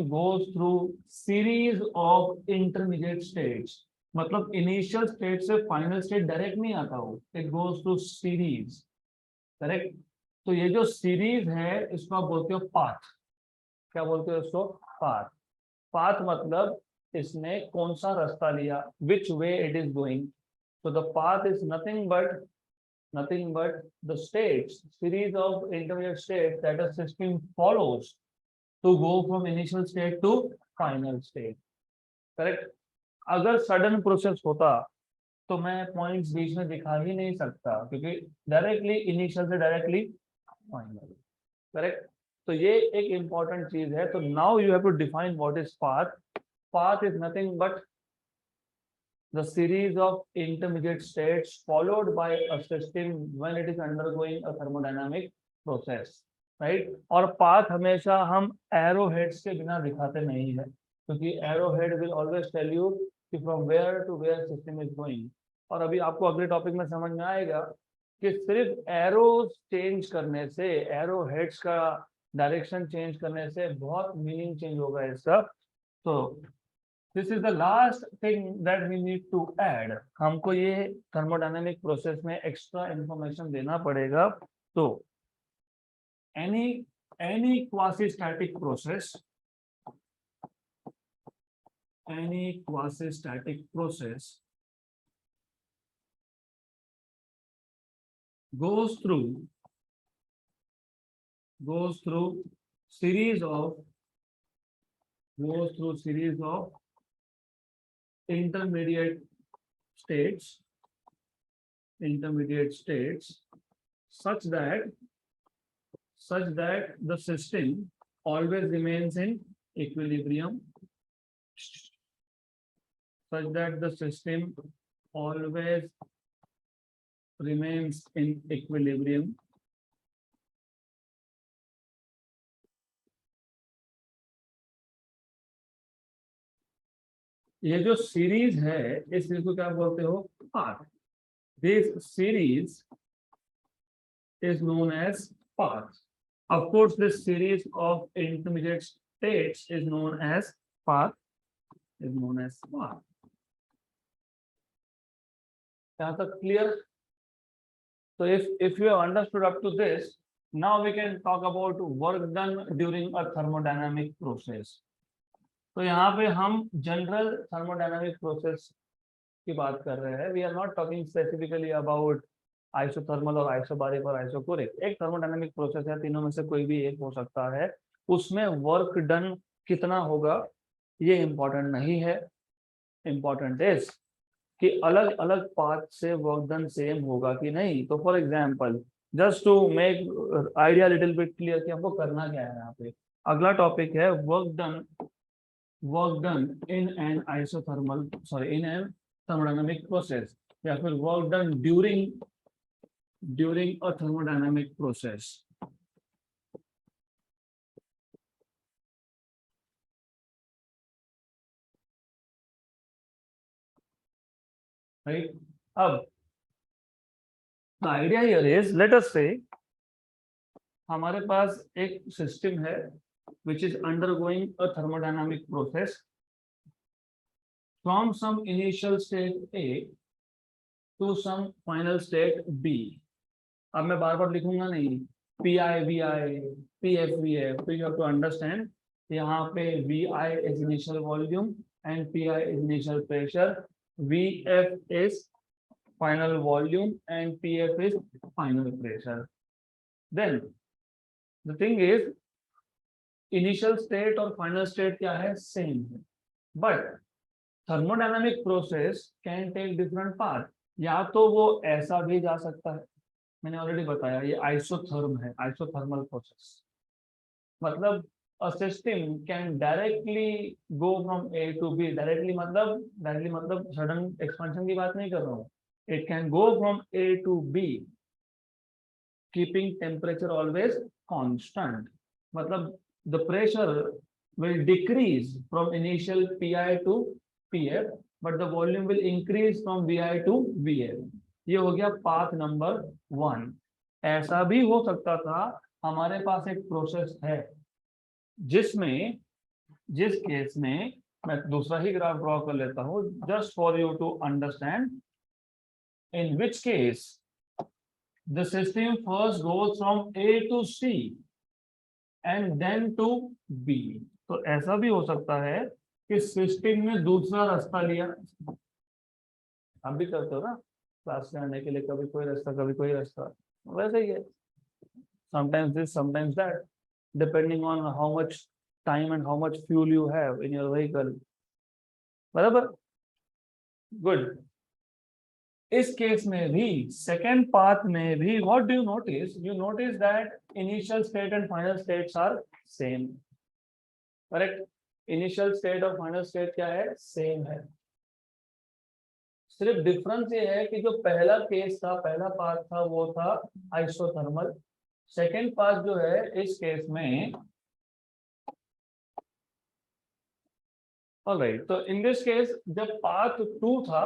goes through series of intermediate states, मतलब इनिशियल स्टेट से फाइनल स्टेट डायरेक्ट नहीं आता हो, it goes through series, correct. तो ये जो सीरीज है इसको आप बोलते हो पाथ, क्या बोलते हो इसको, पाथ। पाथ मतलब इसने कौन सा रास्ता लिया, which way it is going. so the path is nothing but the states, series of intermediate states that a system follows to go from initial state to final state, correct। अगर सडन प्रोसेस होता तो मैं पॉइंट्स बीच में दिखा ही नहीं सकता, क्योंकि डायरेक्टली इनिशियल से डायरेक्टली फाइनल, करेक्ट। तो ये एक इंपॉर्टेंट चीज है। तो now you have to define what is path. Path is nothing but the series of intermediate states followed by a system when it is undergoing a thermodynamic process, right। और पाथ हमेशा हम एरो हेड्स के बिना दिखाते नहीं है, क्योंकि arrow head will always tell you कि from where to where system is going. और अभी आपको अगले टॉपिक में समझ में आएगा कि सिर्फ एरो चेंज करने से, एरो हेड्स का डायरेक्शन चेंज करने से बहुत मीनिंग चेंज होगा इसका। तो this is the last thing that we need to add. हमको ये थर्मोडायनेमिक प्रोसेस में एक्स्ट्रा इंफॉर्मेशन देना पड़ेगा। तो any quasi-static process, any quasi-static process goes through series of intermediate states such that the system always remains in equilibrium, such that the system always remains in equilibrium, ये जो सीरीज है इस सीरीज को क्या बोलते हो? Path. This series is known as path. Of course, this series of intermediate states is known as path. यहाँ तक clear? So if you have understood up to this, now we can talk about work done during a thermodynamic process. तो यहाँ पे हम जनरल थर्मोडायनामिक प्रोसेस की बात कर रहे हैं। We are not talking specifically about isothermal और आइसोबारिक और आइसोकोरिक। एक थर्मोडायनामिक प्रोसेस है, तीनों में से कोई भी एक हो सकता है। उसमें वर्क डन कितना होगा ये इम्पोर्टेंट नहीं है। इम्पोर्टेंट इज कि अलग अलग पाथ से वर्क डन सेम होगा कि नहीं। तो for example, just to make idea little bit clear कि हमको करना क्या है यहाँ पे। अगला टॉपिक है work done in an thermodynamic process, या फिर work done during a thermodynamic process। right? अब the idea here is, let us say हमारे पास एक सिस्टम है which is undergoing a thermodynamic process from some initial state A to some final state B। अब मैं बार बार लिखूंगा नहीं, PI VI PF VF, तो you have to understand यहाँ पे VI is initial volume and PI is initial pressure, VF is final volume and PF is final pressure। Then the thing is, initial state और final state क्या है? Same है, but thermodynamic process can take different path। या तो वो ऐसा भी जा सकता है, मैंने ऑलरेडी बताया ये आइसोथर्म है, आइसोथर्मल प्रोसेस। मतलब a system can directly go from A to B। Directly मतलब सडन एक्सपेंशन की बात नहीं कर रहा हूँ। It can go from A to B keeping temperature always constant। मतलब the pressure will decrease from initial PI to PF, but the volume will increase from VI to VF। ये हो गया पाथ नंबर 1। ऐसा भी हो सकता था, हमारे पास एक प्रोसेस है जिस केस में मैं दूसरा ही ग्राफ ड्रॉ कर लेता हूं just for you to understand, in which case the system first goes from A to C and then to B। तो ऐसा भी हो सकता है कि सिस्टम में दूसरा रास्ता लिया। आप भी करते हो ना क्लास में आने के लिए, कभी कोई रास्ता कभी कोई रास्ता, वैसे ही है। sometimes this sometimes that depending on how much time and how much fuel you have in your vehicle। बराबर, गुड। इस केस में भी, सेकेंड पाथ में भी, what do you notice? You notice that initial state and final states are same. Correct, initial state और फाइनल स्टेट क्या है? सेम है। सिर्फ डिफरेंस ये है कि जो पहला केस था, पहला पाथ था, वो था आइसोथर्मल। सेकेंड पाथ जो है इस केस में ऑलराइट, तो इन दिस केस जब पाथ 2 था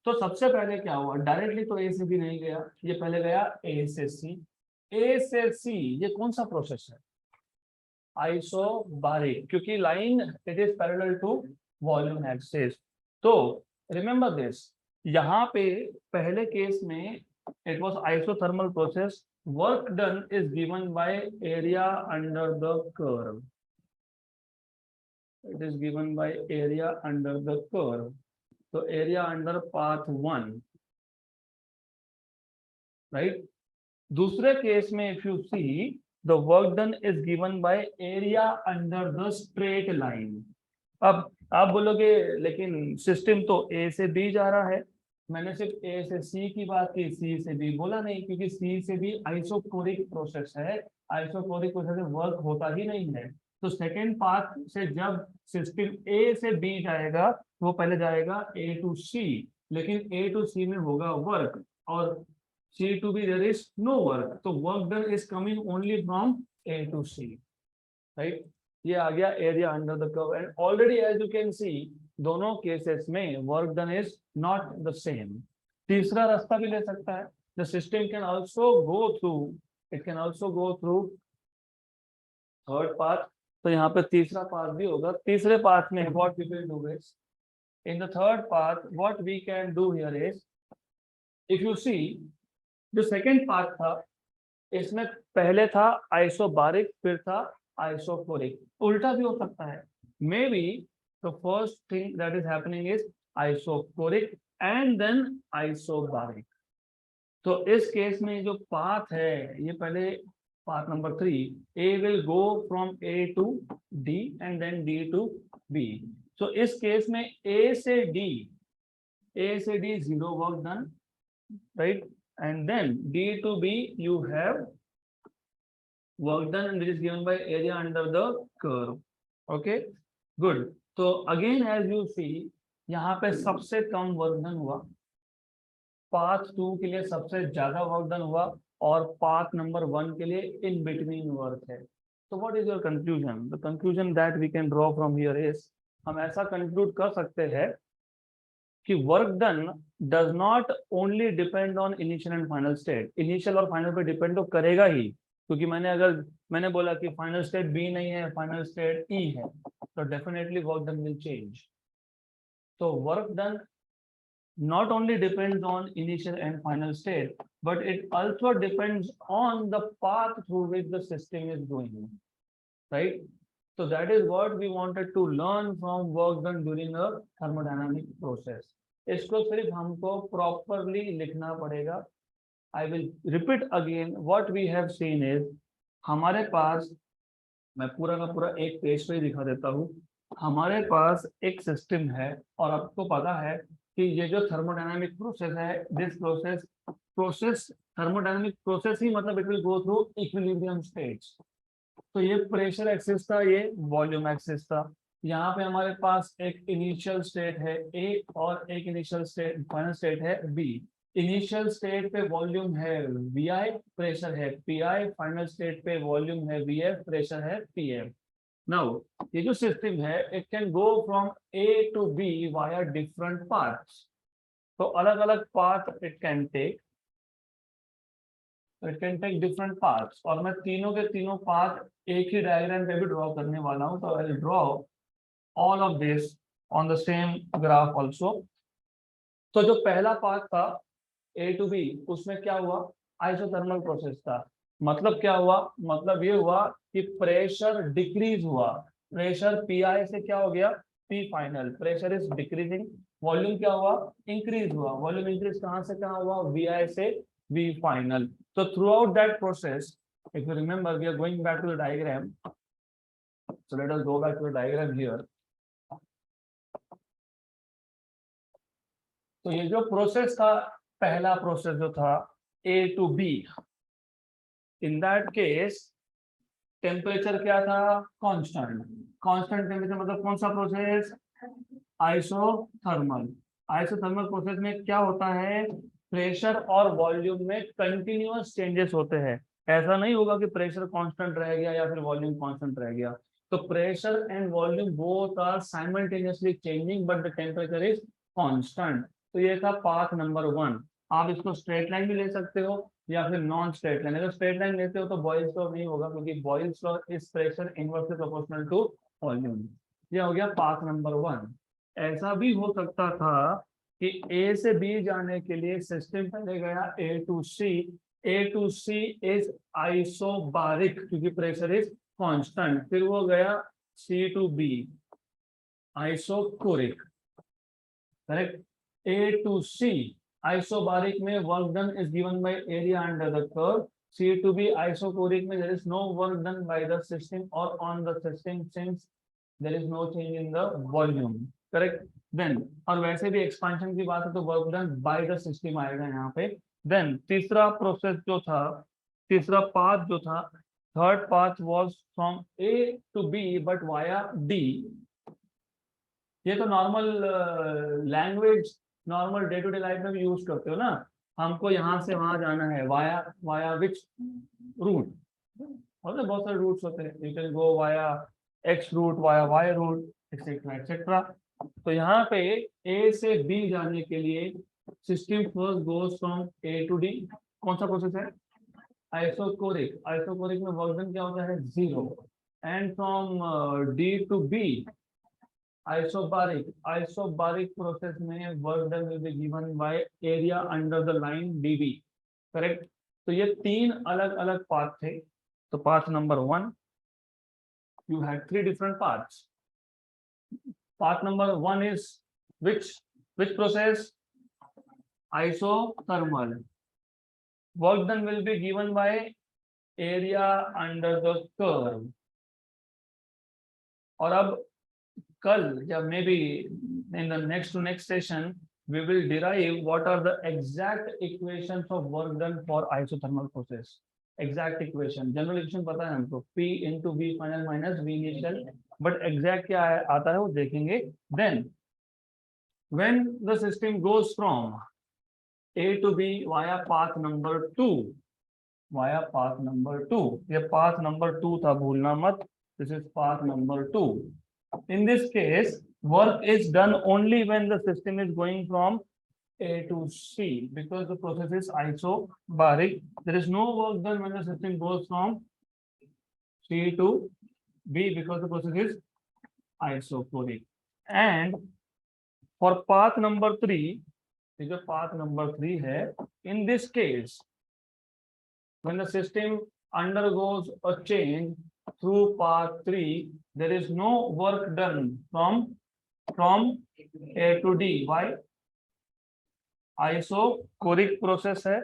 तो सबसे पहले क्या हुआ, डायरेक्टली तो ए से बी नहीं गया, ये पहले गया ए से सी। ए से सी ये कौन सा प्रोसेस है, आइसोबारिक, क्योंकि line it is parallel to volume axis. तो रिमेंबर दिस, यहाँ पे पहले केस में it was isothermal process, work done is given by area under the curve, it is given by area under the curve, so area under path 1, right? दूसरे केस में if you see the work done is given by area under the straight line। अब आप बोलोगे लेकिन सिस्टम तो ए से बी जा रहा है, मैंने सिर्फ ए से सी की बात की, सी से बी बोला नहीं, क्योंकि सी से बी आइसोकोरिक प्रोसेस है, आइसोकोरिक प्रोसेस में वर्क होता ही नहीं है। तो सेकेंड पार्ट से जब सिस्टम ए से बी जाएगा वो पहले जाएगा ए टू सी, लेकिन ए टू सी में होगा वर्क और C to B there is no work, तो work done is coming only from A to C, right? ये आ गया area under the curve, and already as you can see दोनों केसेस में work done is not the same. तीसरा रास्ता भी ले सकता है, the system can also go through, it can also go through third path, तो यहाँ पे तीसरा पाथ भी होगा। तीसरे पाथ में what we will do is, in the third path what we can do here is, if you see जो सेकेंड पाथ था इसमें पहले था आइसोबारिक फिर था आइसोकोरिक, उल्टा भी हो सकता है, may be the first thing that is happening is isochoric and then isobaric. तो इस केस में जो पाथ है ये पहले path number 3, A will go from A to D and then D to B. So इस केस में ए से D 0 work done, right, and then D to B you have work done and it is given by area under the curve, okay, good। तो again as you see यहाँ पे सबसे कम वर्क डन हुआ, पाथ 2 के लिए सबसे ज्यादा वर्क डन हुआ और पाथ नंबर 1 के लिए इन बिटवीन वर्क है। तो what is your conclusion, the conclusion that we can draw from here is, हम ऐसा कंक्लूड कर सकते हैं कि work done does not only depend on initial and final state, initial और फाइनल पे डिपेंड तो करेगा ही, क्योंकि मैंने बोला कि फाइनल स्टेट बी नहीं है, फाइनल स्टेट ई है, तो definitely work done will change. तो work done not only depends on initial and final state, but it also depends on the path through which the system is going, right? So that is what we wanted to learn from work done during a thermodynamic process। इसको सिर्फ हमको properly लिखना पड़ेगा। I will repeat again what we have seen is, हमारे पास, मैं पूरा का पूरा एक पेज पे ही दिखा देता हूँ, हमारे पास एक सिस्टम है और आपको पता है कि ये जो थर्मोडायनामिक प्रोसेस है, दिस प्रोसेस थर्मोडायनामिक प्रोसेस ही मतलब it will go through equilibrium states. तो ये प्रेशर एक्सिस था, ये वॉल्यूम एक्सिस था, यहाँ पे हमारे पास एक इनिशियल स्टेट है ए और एक इनिशियल स्टेट फाइनल स्टेट है बी। इनिशियल स्टेट पे वॉल्यूम है वी आई, प्रेशर है पी आई, फाइनल स्टेट पे वॉल्यूम है वी एफ, प्रेशर है पी एफ। नाउ ये जो सिस्टम है it can go from A to B via different paths, तो अलग अलग path it can take different paths, और मैं तीनों के तीनों पाथ एक ही डायग्राम पे भी ड्रॉ करने वाला हूं, तो I will draw all of this on the same graph also. तो जो पहला पाथ था ए टू बी, उसमें क्या हुआ, आइसोथर्मल प्रोसेस था, मतलब क्या हुआ, मतलब ये हुआ कि प्रेशर डिक्रीज हुआ, प्रेशर पी आई से क्या हो गया P final, pressure is decreasing, volume क्या हुआ इंक्रीज हुआ, वॉल्यूम इंक्रीज कहां से कहां हुआ, वी आई से v final. So throughout that process, if you remember, we are going back to the diagram. So let us go back to the diagram here. तो ये जो प्रोसेस था, पहला प्रोसेस जो था A to B, in that case temperature क्या था कांस्टेंट, कांस्टेंट टेम्परेचर मतलब कौन सा प्रोसेस, आइसोथर्मल। आइसोथर्मल प्रोसेस में क्या होता है, प्रेशर और वॉल्यूम में कंटिन्यूअस चेंजेस होते हैं, ऐसा नहीं होगा कि प्रेशर कांस्टेंट रह गया या फिर वॉल्यूम कांस्टेंट रह गया। तो pressure and volume both are simultaneously changing but the temperature is constant. तो ये था पाथ नंबर 1। आप इसको स्ट्रेट लाइन भी ले सकते हो या फिर नॉन स्ट्रेट लाइन। अगर स्ट्रेट लाइन लेते हो तो बॉयल्स लॉ नहीं होगा, क्योंकि Boyle's law is pressure inversely proportional to volume. ये हो गया पाथ नंबर 1। ऐसा भी हो सकता था कि ए से बी जाने के लिए सिस्टम पहले गया A to C. A to C is isobaric क्योंकि प्रेशर इज कांस्टेंट। फिर वो गया C to B, isochoric. Correct. A to C isobaric में work done is given by area under the curve. C to B isochoric में there is no work done by the system और on the system since there is no change in the volume. Correct. Then और वैसे भी एक्सपेंशन की बात है तो work done by the system आएगा यहाँ पे। देन तीसरा प्रोसेस जो था, तीसरा पाथ जो था, third path was from A to B but via D. ये तो normal language, normal day to day life में भी यूज करते हो ना। हमको यहाँ से वहां जाना है, वाया वाया विच रूट, मतलब बहुत सारे रूट्स होते हैं। You can go via X route, via Y route, etcetera etcetera. तो यहाँ पे ए से बी जाने के लिए system first goes from A to D. कौन सा प्रोसेस है? आइसोकोरिक। आइसोकोरिक में वर्क डन क्या होता है? 0। And from D to B isobaric. Isobaric process में work done will be given by area under the line DB. Correct. तो ये 3 अलग अलग पाथ थे। तो path number 1 you had 3 different paths. Path number 1 is which process? Isothermal. Work done will be given by area under the curve. और अब कल या may be in the next to next session we will derive what are the exact equations of work done for isothermal process. Exact equation, general equation पता है हमको, P into V final minus V initial, but exact क्या आता है वो देखेंगे। Then when the system goes from A to B via path number 2, via path number 2, ये path number 2 था, भूलना मत, this is path number 2. In this case, work is done only when the system is going from A to C because the process is isobaric. There is no work done when the system goes from C to B because the process is isochloric. And for path number 3, ये जो path number 3 है, in this case, when the system undergoes a change through path 3, there is no work done from A to D. Why? Isochoric process है,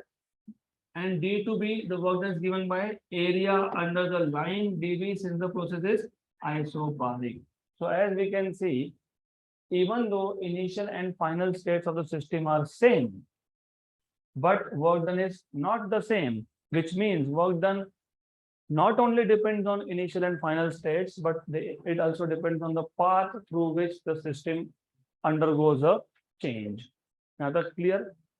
and D to B the work done is given by area under the line dB since the process is isobaric. So as we can see, even though initial and final states of the system are same, but work done is not the same, which means work done not only depends on initial and final states, but it also depends on the path through which the system undergoes a change. Now that's clear?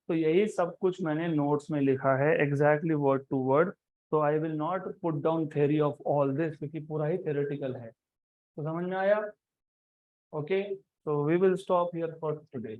तो यही सब कुछ मैंने नोट्स में लिखा है exactly word to word. So I will not put down theory of all this क्योंकि पूरा ही theoretical है। तो समझ में आया? Okay, so we will stop here for today.